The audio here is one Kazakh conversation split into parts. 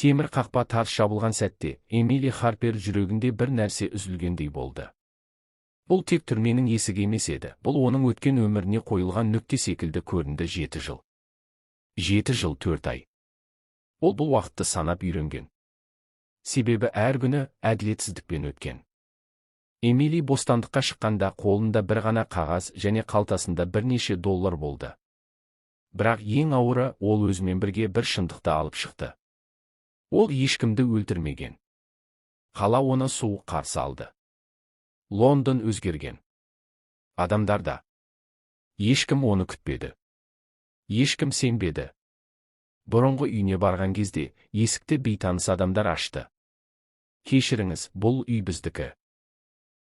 Темір қақпа тарс жабылған сәтте, Эмили Харпер жүрегінде бір нәрсе үзілгендей болды. Бұл тек түрменің есігі емес еді, бұл оның өткен өміріне қойылған нүкте секілді көрінді. 7 жыл. 7 жыл 4 ай. Ол бұл уақытты санап үйренген. Себебі әр күні әділетсіздікпен өткен. Эмили бостандыққа шыққанда қолында бір ғана қағаз және қалтасында бірнеше $. болды. Бірақ ең ауыры, ол өзімен бірге бір шындықты алып шықты. Ол ешкімді өлтірмеген. Қала оны суық қарсы алды. Лондон өзгерген. Адамдарда. Ешкім оны күтпеді. Ешкім сенбеді. Бұрынғы үйіне барған кезде, есікті бейтаныс адамдар ашты. Кешіріңіз, бұл үй біздікі.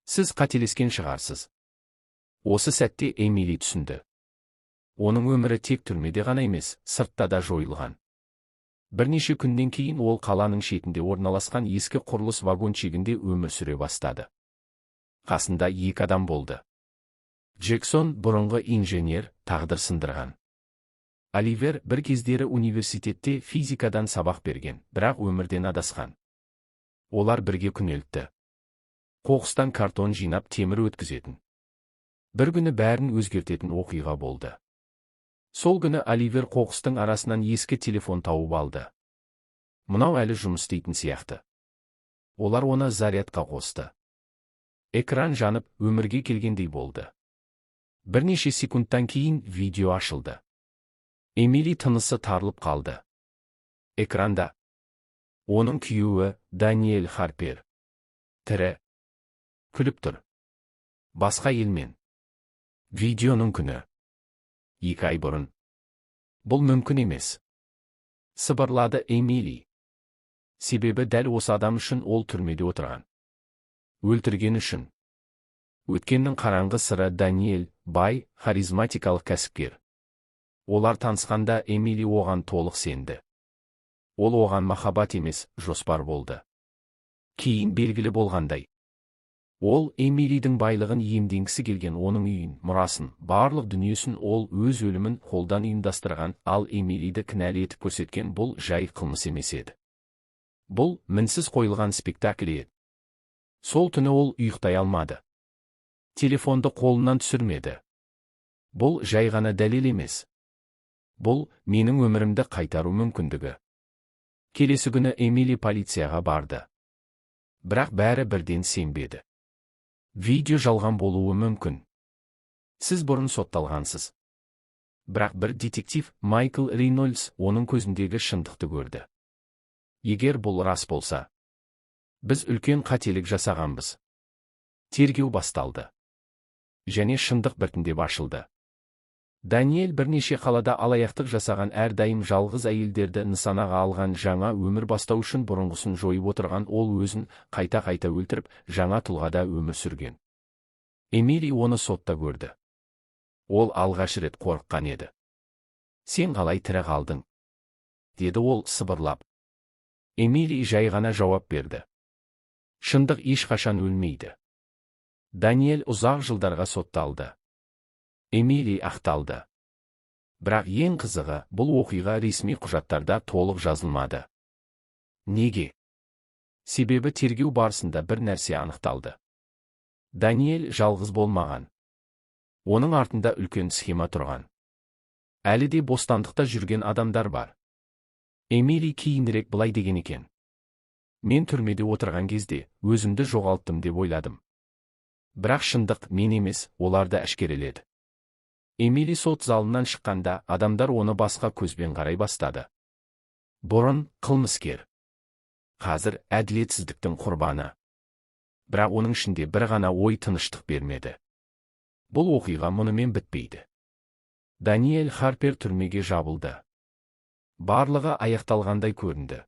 Сіз қателескен шығарсыз. Осы сәтте Эмили түсінді. Оның өмірі тек түрмеде ғана емес, сыртта да жойылған. Бірнеше күннен кейін ол қаланың шетінде орналасқан ескі құрылыс вагончегінде өмір сүре бастады. Қасында 2 адам болды. Джексон бұрынғы инженер, тағдыр сындырған. Оливер бір кездері университетте физикадан сабақ берген, бірақ өмірден адасқан. Олар бірге күнелтті. Қоқыстан картон жинап темір өткізетін. Бір күні бәрін өзгертетін оқиға болды. Сол күні Оливер қоқыстың арасынан ескі телефон тауып алды. Мынау әлі жұмыс істейтін сияқты. Олар оны зарядқа қосты. Экран жанып, өмірге келгендей болды. Бірнеше секундтан кейін видео ашылды. Эмили тынысы тарылып қалды. Экранда оның күйеуі Даниэль Харпер тірі, күліп тұр. Басқа елмен. Видеоның күні 2 ай бұрын. Бұл мүмкін емес. Сыбырлады Эмили. Себебі дәл осы адам үшін ол түрмеде отырған. Өлтірген үшін. Өткеннің қараңғы сыры. Даниэль бай, харизматикалық кәсіпкер. Олар танысқанда Эмили оған толық сенді. Ол оған махаббат емес, жоспар болды. Кейін белгілі болғандай. Ол Эмилидің байлығын иемденгісі келген, оның үйін, мұрасын, барлық дүниесін ол өз өлімін қолдан ұйымдастырған, ал Эмилиді кінәлі етіп көрсеткен. Бұл жай қылмыс емес еді. Бұл мінсіз қойылған спектакль еді. Сол түні ол ұйықтай алмады. Телефонды қолынан түсірмеді. Бұл жай ғана дәлел емес. Бұл менің өмірімді қайтару мүмкіндігі. Келесі күні Эмили полицияға барды. Бірақ бәрі бірден сенбеді. Видео жалған болуы мүмкін. Сіз бұрын сотталғансыз. Бірақ бір детектив, Майкл Рейнольдс, оның көзіндегі шындықты көрді. Егер бұл рас болса, біз үлкен қателік жасағанбыз. Тергеу басталды. Және шындық біртіндеп ашылды. Даниэль бірнеше қалада алаяқтық жасаған, әрдайым жалғыз әйелдерді нысанаға алған, жаңа өмір бастау үшін бұрынғысын жойып отырған. Ол өзін қайта-қайта өлтіріп, жаңа тұлғада өмір сүрген. Эмили оны сотта көрді. Ол алғаш рет қорыққан еді. Сен қалай тірі қалдың? Деді ол сыбырлап. Эмили жай ғана жауап берді. Шындық ешқашан өлмейді. Даниэль ұзақ жылдарға сотталды. Эмили ақталды. Бірақ ең қызығы, бұл оқиға ресми құжаттарда толық жазылмады. Неге? Себебі тергеу барысында бір нәрсе анықталды. Даниэль жалғыз болмаған. Оның артында үлкен схема тұрған. Әлі де бостандықта жүрген адамдар бар. Эмили кейінірек былай деген екен. Мен түрмеде отырған кезде өзімді жоғалттым деп ойладым. Бірақ шындық мен емес, оларды әшкереледі. Эмили сот залынан шыққанда адамдар оны басқа көзбен қарай бастады. Бұрын қылмыскер. Қазір әділетсіздіктің құрбаны. Бірақ оның ішінде бір ғана ой тыныштық бермеді. Бұл оқиға мұнымен бітпейді. Даниэль Харпер түрмеге жабылды. Барлығы аяқталғандай көрінді.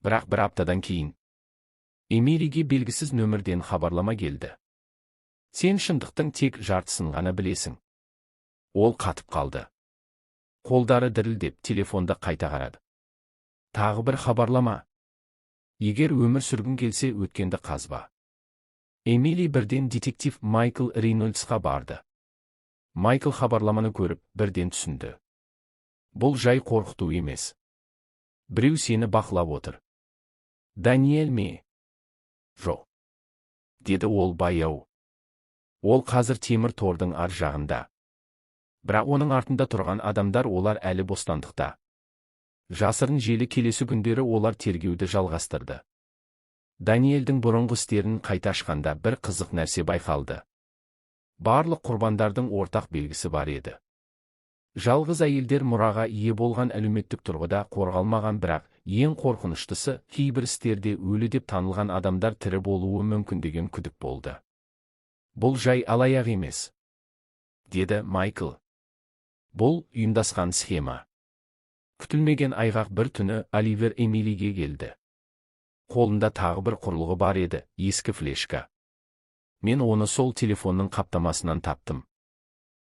Бірақ бір аптадан кейін Эмилиге белгісіз нөмірден хабарлама келді. Сен шындықтың тек жартысын ғана білесің. Ол қатып қалды. Қолдары дірілдеп телефонды қайта қарады. Тағы бір хабарлама. Егер өмір сүргің келсе, өткенді қазба. Эмили бірден детектив Майкл Рейнольдсқа барды. Майкл хабарламаны көріп, бірден түсінді. Бұл жай қорқыту емес. Біреу сені бақылап отыр. Даниэль ме? Жоқ, деді ол баяу. Ол қазір темір тордың ар жағында. Бірақ оның артында тұрған адамдар олар әлі бостандықта. Жасырын желі келесі күндері олар тергеуді жалғастырды. Даниэльдің бұрынғы істерін қайта ашқанда бір қызық нәрсе байқалды. Барлық құрбандардың ортақ белгісі бар еді. Жалғыз әйелдер мұраға ие болған әлеуметтік тұрғыда қорғалмаған, бірақ ең қорқыныштысы кейбір істерде өлі деп танылған адамдар тірі болуы мүмкін деген күдік болды. Бұл жай алаяқ емес, деді Майкл. Бұл ұйымдасқан схема. Күтілмеген айғақ бір түні Оливер Эмилиге келді. Қолында тағы бір құрылғы бар еді, ескі флешка. Мен оны сол телефонның қаптамасынан таптым.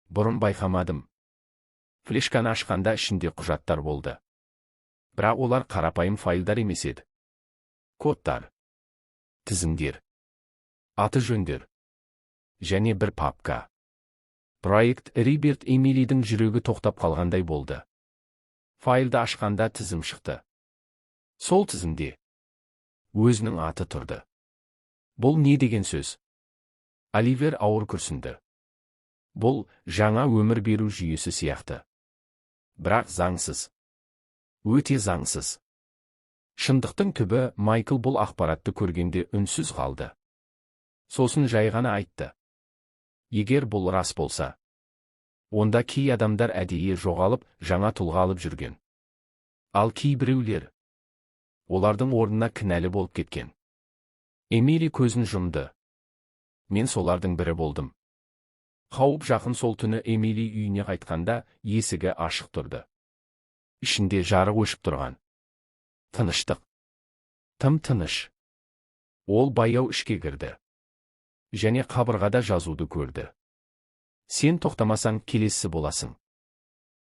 Бұрын байқамадым. Флешканы ашқанда ішінде құжаттар болды. Бірақ олар қарапайым файлдар емес еді. Кодтар, тізімдер, аты жөндер және бір папка. Проект Роберт Эмилидің жүрегі тоқтап қалғандай болды. Файлды ашқанда тізім шықты. Сол тізімде өзінің аты тұрды. Бұл не деген сөз? Оливер ауыр күрсінді. Бұл жаңа өмір беру жүйесі сияқты. Бірақ заңсыз. Өте заңсыз. Шындықтың түбі, Майкл бұл ақпаратты көргенде үнсіз қалды. Сосын жай ғана айтты. Егер бұл рас болса, онда кей адамдар әдейі жоғалып, жаңа тұлға алып жүрген. Ал кейбіреулер олардың орнына кінәлі болып кеткен. Эмили көзін жұмды. Мен солардың бірі болдым. Қауіп жақын. Сол түні Эмили үйіне қайтқанда есігі ашық тұрды. Ішінде жарық өшіп тұрған. Тыныштық. Тым тыныш. Ол баяу ішке кірді. Және қабырғада жазуды көрді. Сен тоқтамасаң келесі боласың.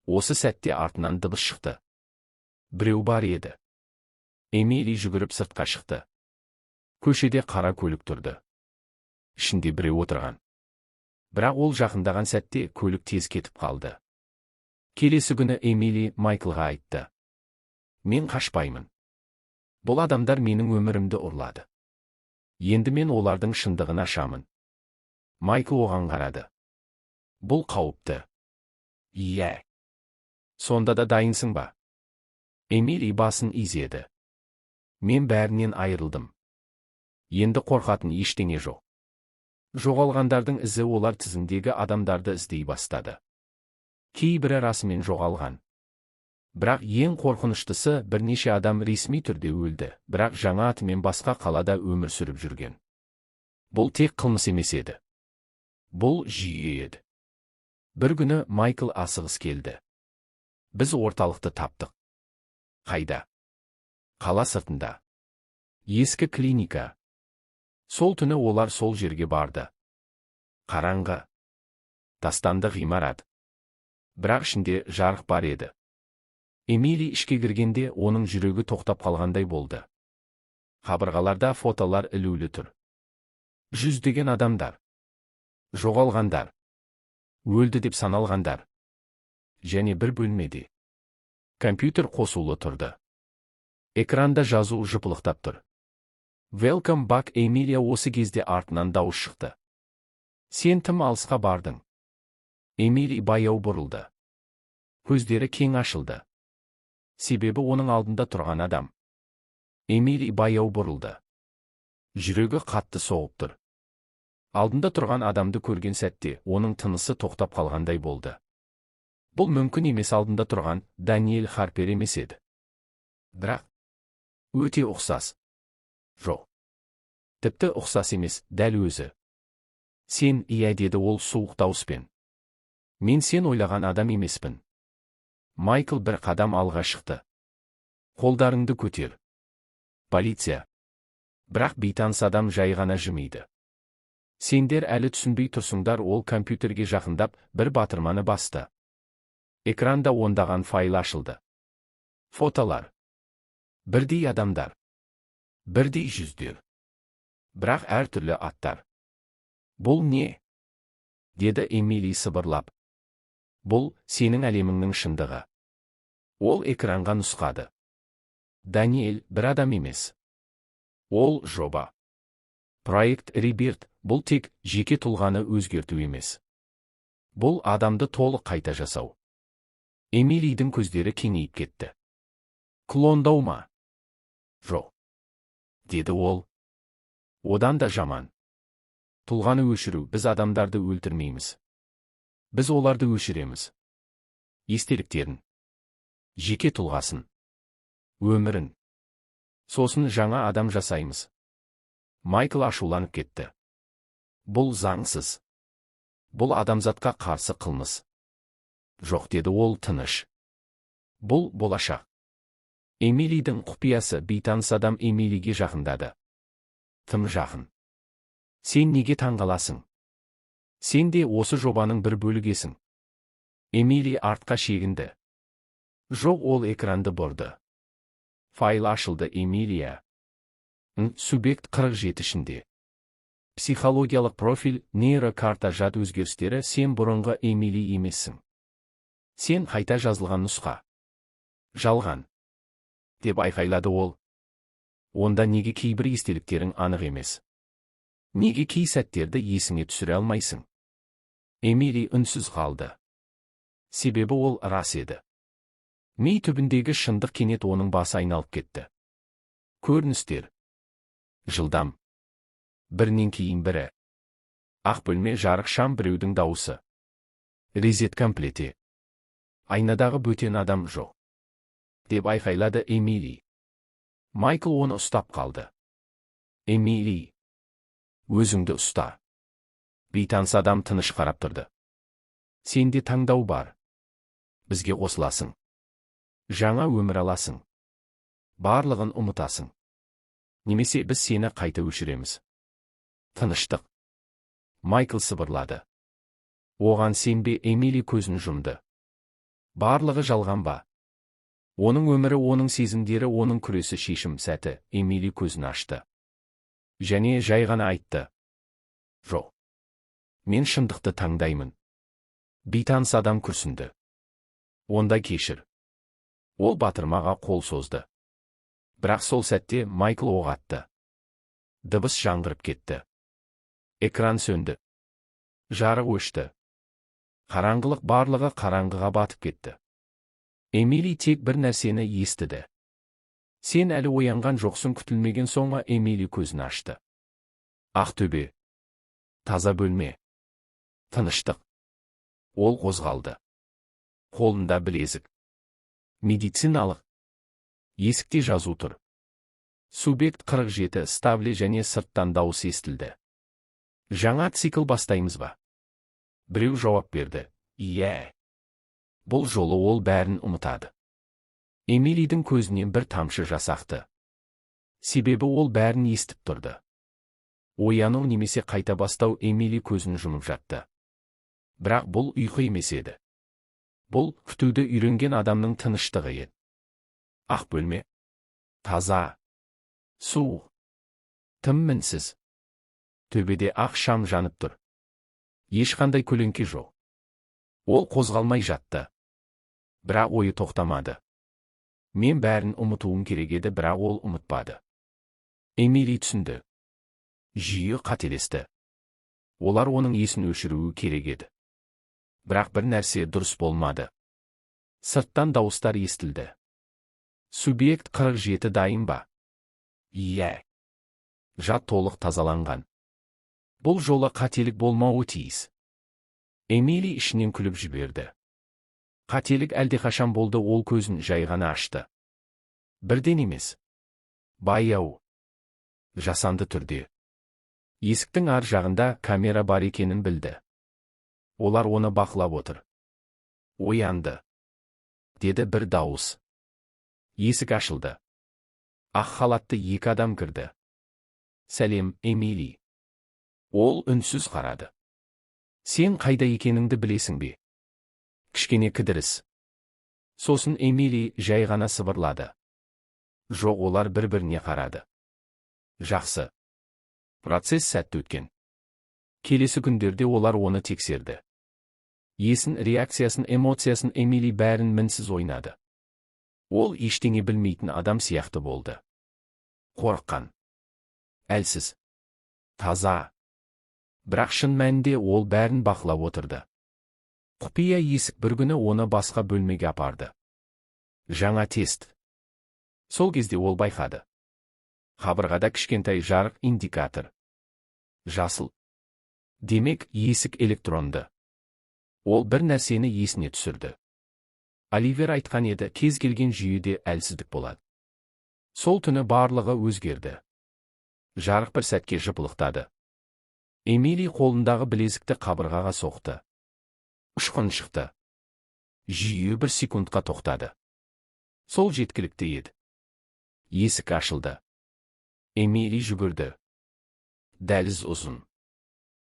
Осы сәтте артынан дыбыс шықты. Біреу бар еді. Эмили жүгіріп сыртқа шықты. Көшеде қара көлік тұрды. Ішінде біреу отырған. Бірақ ол жақындаған сәтте көлік тез кетіп қалды. Келесі күні Эмили Майклға айтты. Мен қашпаймын. Бұл адамдар менің өмірімді ұрлады. Енді мен олардың шындығын ашамын. Майкл оған қарады. Бұл қауіпті. Иә. Сонда да дайынсың ба? Эмили басын изеді. Мен бәрінен айырылдым. Енді қорқатын ештеңе жоқ. Жоғалғандардың ізі, олар тізімдегі адамдарды іздей бастады. Кейбірі расымен жоғалған. Бірақ ең қорқыныштысы, бірнеше адам ресми түрде өлді, бірақ жаңа атымен басқа қалада өмір сүріп жүрген. Бұл тек қылмыс емес еді. Бұл жүйе еді. Бір күні Майкл асығыс келді. Біз орталықты таптық. Қайда? Қала сыртында. Ескі клиника. Сол түні олар сол жерге барды. Қараңғы. Тастанды ғимарат. Бірақ ішінде жарық бар еді. Эмили ішке кіргенде оның жүрегі тоқтап қалғандай болды. Қабырғаларда фотолар ілулі тұр. Жүздеген адамдар. Жоғалғандар. Өлді деп саналғандар. Және бір бөлмеде компьютер қосулы тұрды. Экранда жазу жыпылықтап тұр. Welcome back, Эмилия. Осы кезде артынан дауыс шықты. Сен тым алысқа бардың. Эмили баяу бұрылды. Көздері кең ашылды. Себебі оның алдында тұрған адам. Эмили баяу бұрылды. Жүрегі қатты соғып тұр. Алдында тұрған адамды көрген сәтте оның тынысы тоқтап қалғандай болды. Бұл мүмкін емес, алдында тұрған Даниэль Харпер емес еді. Бірақ өте ұқсас. Жоқ. Тіпті ұқсас емес, дәл өзі. Сен, иә, деді ол суық дауыспен. Мен сен ойлаған адам емеспін. Майкл бір қадам алға шықты. Қолдарыңды көтер. Полиция. Бірақ бейтаныс адам жай ғана жымиды. Сендер әлі түсінбей тұрсыңдар. Ол компьютерге жақындап бір батырманы басты. Экранда ондаған файл ашылды. Фотолар. Бірдей адамдар. Бірдей жүздер. Бірақ әртүрлі аттар. Бұл не? Деді Эмили сыбырлап. Бұл сенің әлеміңнің шындығы. Ол экранға нұсқады. Даниэль бір адам емес. Ол жоба. Проект Ребирт бұл тек жеке тұлғаны өзгерту емес. Бұл адамды толық қайта жасау. Эмилидің көздері кеңейіп кетті. Клондау ма? Жоқ, деді ол. Одан да жаман. Тұлғаны өшіру, біз адамдарды өлтірмейміз. Біз оларды өшіреміз. Естеліктерін, жеке тұлғасын, өмірін. Сосын жаңа адам жасаймыз. Майкл ашуланып кетті. Бұл заңсыз. Бұл адамзатқа қарсы қылмыс. Жоқ, деді ол тыныш. Бұл болашақ. Эмилидің құпиясы. Бейтаныс адам Эмилиге жақындады. Тым жақын. Сен неге таңғаласың? Сен де осы жобаның бір бөлігесің. Эмили артқа шегінді. Жоқ, ол экранды бұрды. Файл ашылды. Эмилия. Субъект 47 ішінде. Психологиялық профиль, нейрокарта, жад өзгерістері. Сен бұрынғы Эмили емессің. Сен қайта жазылған нұсқа. Жалған. Деп айқайлады ол. Онда неге кейбір естеліктерің анық емес? Неге кей сәттерді есіңе түсіре алмайсың? Эмили үнсіз қалды. Себебі ол рас еді. Ми түбіндегі шындық кенет оның басы айналып кетті. Көріністер. Жылдам. Бірінен кейін бірі. Ақ бөлме, жарық шам, біреудің дауысы. Резет комплете. Айнадағы бөтен адам жоқ. Деп айқайлады Эмили. Майкл оны ұстап қалды. Эмили. Өзіңді ұста. Бейтаныс адам тыныш қарап тұрды. Сенде таңдау бар. Бізге қосыласың. Жаңа өмір аласың. Барлығын ұмытасың. Немесе біз сені қайта өшіреміз. Тыныштық. Майкл сыбырлады. Оған сенбе. Эмили көзін жұмды. Барлығы жалған ба? Оның өмірі, оның сезімдері, оның күресі шешім сәті. Эмили көзін ашты. Және жай ғана айтты. Жоқ. Мен шындықты таңдаймын. Бейтаныс адам күрсінді. Онда кешір. Ол батырмаға қол созды. Бірақ сол сәтте Майкл оқ атты. Дыбыс жаңғырып кетті. Экран сөнді. Жарық өшті. Қараңғылық, барлығы қараңғыға батып кетті. Эмили тек бір нәрсені естіді. Сен әлі оянған жоқсың. Күтілмеген соңға Эмили көзін ашты. Ақтөбе. Таза бөлме. Тыныштық. Ол қозғалды. Қолында білезік. Медициналық. Есікте жазу тұр. Субъект 47 ставле және сырттан дауыс естілді. Жаңа цикл бастаймыз ба? Біреу жауап берді. Иә. Бұл жолы ол бәрін ұмытады. Эмилидің көзінен бір тамшы жас ақты. Себебі ол бәрін естіп тұрды. Ояну немесе қайта бастау. Эмили көзін жұмып жатты. Бірақ бұл ұйқы емес еді. Бұл күтуді үйренген адамның тыныштығы еді. Ақ бөлме. Таза. Суық. Тым мінсіз. Төбеде ақ шам жанып тұр. Ешқандай көлеңке жоқ. Ол қозғалмай жатты. Бірақ ойы тоқтамады. Мен бәрін ұмытуым керек еді, бірақ ол ұмытпады. Эмили түсінді. Жүйе қателесті. Олар оның есін өшіруі керек еді. Бірақ бір нәрсе дұрыс болмады. Сырттан дауыстар естілді. Субъект 47 дайын ба? Иә. Жад толық тазаланған. Бұл жолы қателік болмауы тиіс. Эмили ішінен күліп жіберді. Қателік әлдеқашан болды. Ол көзін жай ғана ашты. Бірден емес. Баяу. Жасанды түрде. Есіктің ар жағында камера бар екенін білді. Олар оны бақылап отыр. Оянды. Деді бір дауыс. Есік ашылды. Ақ халатты екі адам кірді. Сәлем, Эмили. Ол үнсіз қарады. Сен қайда екеніңді білесің бе? Кішкене кідіріс. Сосын Эмили жай ғана сыбырлады. Жоқ, олар бір-біріне қарады. Жақсы. Процесс сәтті өткен. Келесі күндерде олар оны тексерді. Есін, реакциясын, эмоциясын. Эмили бәрін мінсіз ойнады. Ол ештеңе білмейтін адам сияқты болды. Қорыққан. Әлсіз. Таза. Бірақ шын мәнінде ол бәрін бақылап отырды. Құпия есік бір күні оны басқа бөлмеге апарды. Жаңа тест. Сол кезде ол байқады. Қабырғада кішкентай жарық индикатор. Жасыл. Демек, есік электронды. Ол бір нәрсені есіне түсірді. Оливер айтқан еді, кез келген жүйеде әлсіздік болады. Сол түні барлығы өзгерді. Жарық бір сәтке жыпылықтады. Эмили қолындағы білезікті қабырғаға соқты. Ұшқын шықты. Жүйе бір секундқа тоқтады. Сол жеткілікті еді. Есік ашылды. Эмили жүгірді. Дәліз ұзын.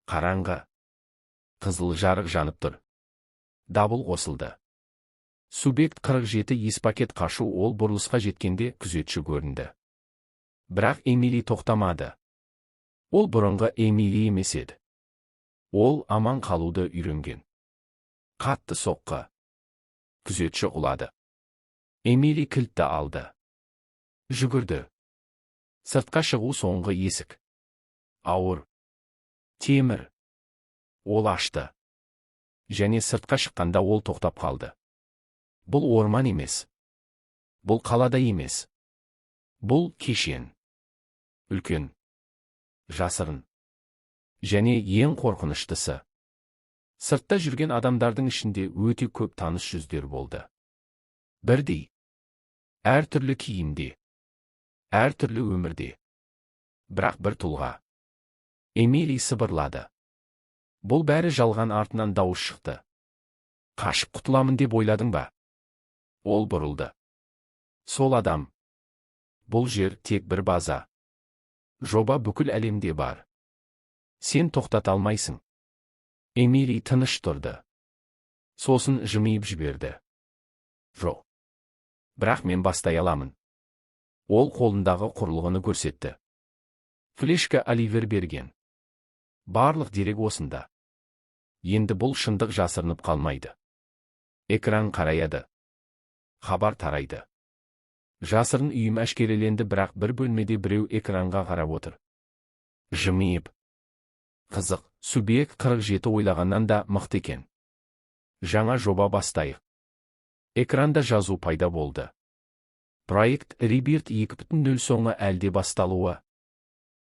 Қараңғы. Қызыл жарық жанып тұр. Дабыл қосылды. Субъект 47 ес-пакет қашу. Ол бұрылысқа жеткенде күзетші көрінді. Бірақ Эмили тоқтамады. Ол бұрынғы Эмили емес еді. Ол аман қалуды үйренген. Қатты соққы. Күзетші құлады. Эмили кілтті алды. Жүгірді. Сыртқа шығу. Соңғы есік. Ауыр. Темір. Ол ашты. Және сыртқа шыққанда ол тоқтап қалды. Бұл орман емес. Бұл қалада емес. Бұл кешен. Үлкен. Жасырын. Және ең қорқыныштысы. Сыртта жүрген адамдардың ішінде өте көп таныс жүздер болды. Бірдей. Әртүрлі киімде. Әртүрлі өмірде. Бірақ бір тұлға. Эмили сыбырлады. Бұл бәрі жалған. Артынан дауыс шықты. Қашып құтыламын деп ойладың ба? Ол бұрылды. Сол адам. Бұл жер тек бір база. Жоба бүкіл әлемде бар. Сен тоқтата алмайсың. Эмили тыныш тұрды. Сосын жымиып жіберді. Жоқ. Бірақ мен бастай аламын. Ол қолындағы құрылғыны көрсетті. Флешка Оливер берген. Барлық дерек осында. Енді бұл шындық жасырынып қалмайды. Экран қараяды. Хабар тарайды. Жасырын үйім әшкереленді. Бірақ бір бөлмеде біреу экранға қарап отыр. Жымиып. Қызық, субъект 47 ойлағаннан да мықты екен. Жаңа жоба бастайық. Экранда жазу пайда болды. Проект Rebirth 2.0 соңы әлде басталуы.